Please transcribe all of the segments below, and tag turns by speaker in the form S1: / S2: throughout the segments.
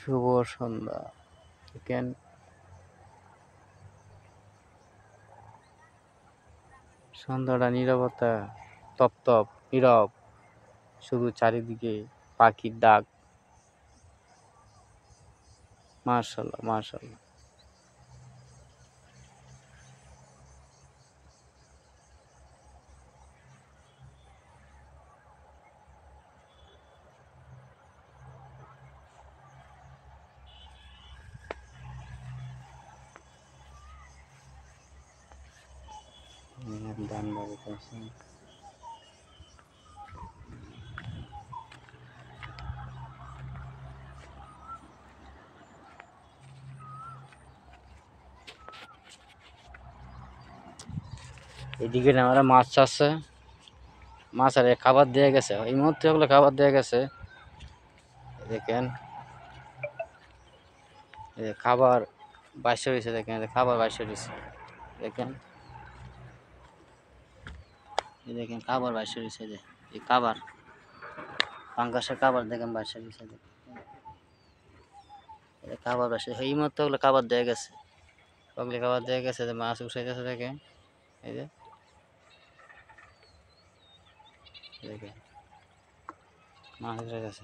S1: শুভ সন্ধ্যা। দেখেন সন্ধ্যাটা নীরবতা, তপ্তপ নীরব, শুধু চারিদিকে পাখির ডাক। মাশাআল্লাহ মাশাআল্লাহ। ডান বাড়িতে আছে এদিকে আমরা মাছ আছে, মাছ আর খাবার দিয়ে গেছে, এই মুহূর্তে ওগুলো খাবার দিয়ে গেছে। দেখেন খাবার বাইশে রয়েছে, দেখেন খাবার বাইশে রয়েছে, দেখেন দেখেন খাবার বাইশে রয়েছে, যে এই খাবার পাঙ্গাসের খাবার দেখেন বাইশে রয়েছে, খাবার বাইশে এই মুহূর্তে ওগুলো খাবার দিয়ে গেছে, ওগুলো খাবার দিয়ে গেছে, যে মাছ উঠাইতেছে দেখেন, এই যে দেখেন মাছ উঠে গেছে,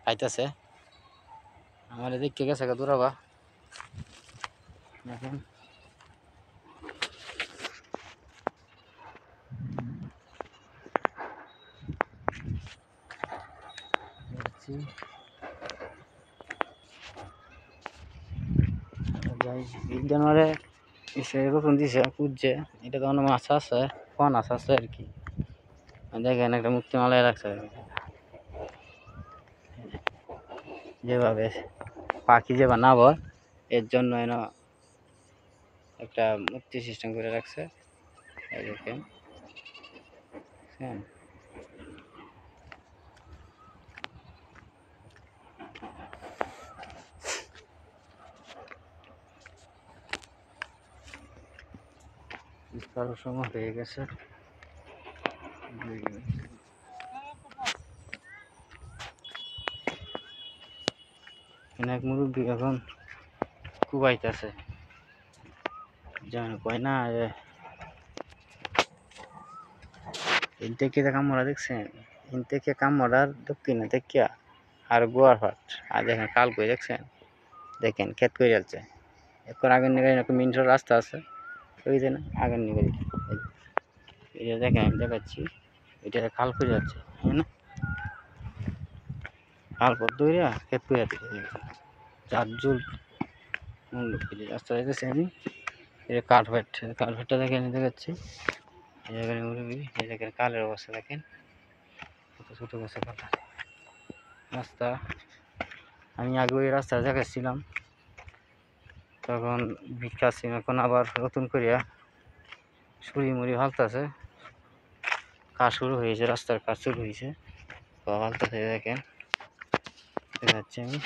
S1: খাইতেছে। আমার এদিকে গেছে দূরাবা, দেখেন জানুয়ারে এরকম দিছে খুঁজছে, এটা তো অনেক মাছ আছে, কন আছে আর কি। দেখেন একটা মুক্তি মালায় রাখছে, যেভাবে পাখি যে বানাবো এর জন্য এনে একটা মুক্তি সিস্টেম করে রাখছে, এই দেখেন হ্যাঁ। ইফতারের সময় হয়ে গেছে, এক মুরব্বী এখন কুবাইতেছে, যেমন কয় না ইনটেকে কামড়া দেখছেন, ইনটেকে কামড়ার দক্ষিণে দেখিয়া আর গোয়ার ফাট, আর দেখেন কাল করে দেখছেন, দেখেন ক্ষেত করে যাচ্ছে এখন আগের নিগে একটা মিনসর রাস্তা আছে, ওই যে না আগের নিগে এটা দেখেন আমি দেখাচ্ছি, এটা খাল করে যাচ্ছে, হ্যাঁ না খাল পর দৌড়া ক্ষেত করে যাচ্ছে, চারজুল রাস্তা যাইতেছি আমি, এটা কালভারটা দেখে আমি দেখাচ্ছি, এই জায়গায় মুরগি, এই জায়গায় কালের অবস্থা দেখেন কত ছোটো গাছে কাটা রাস্তা। আমি আগে ওই রাস্তা দেখাচ্ছিলাম তখন ভিক্ষা ছিল, এখন আবার নতুন করিয়া ছুরি মুড়ি হালতাছে, কাজ শুরু হয়েছে, রাস্তার কাজ শুরু হয়েছে, তো হালতাছে দেখেন দেখাচ্ছি আমি।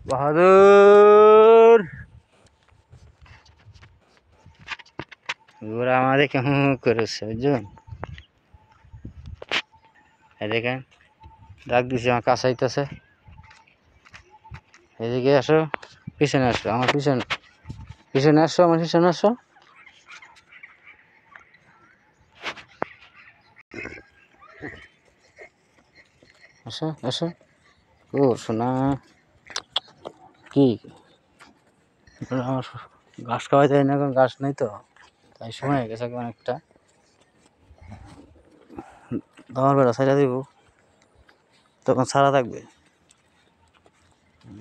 S1: বাহাদুর ঘোরা আমাদের কেমন করেছে বুঝছেন, দেখেন ডাক দিছে আমার কাছে আইতেছে, এদিকে আসো, পিছনে আসো, আমার পিছনে পিছনে আসো, আমার পিছনে আসো, আসো আসো। ও শোনা কি আমার ঘাস খাওয়া যায় না, এখন ঘাস নেই তো, তাই সময় হয়ে গেছে অনেকটা, তোমার বেড়া ছাড়া দিব তখন ছাড়া থাকবে,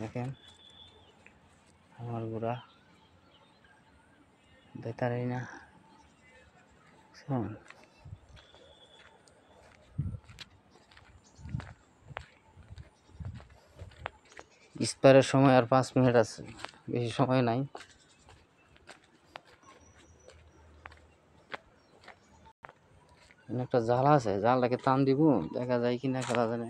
S1: দেখেন আমার গুড়া দেখতারি না, ইস্পারের সময় আর 5 মিনিট আছে, বেশি সময় নাই। একটা জাল আছে, জালটাকে টান দিব, দেখা যায় কিনা খেলা জানে।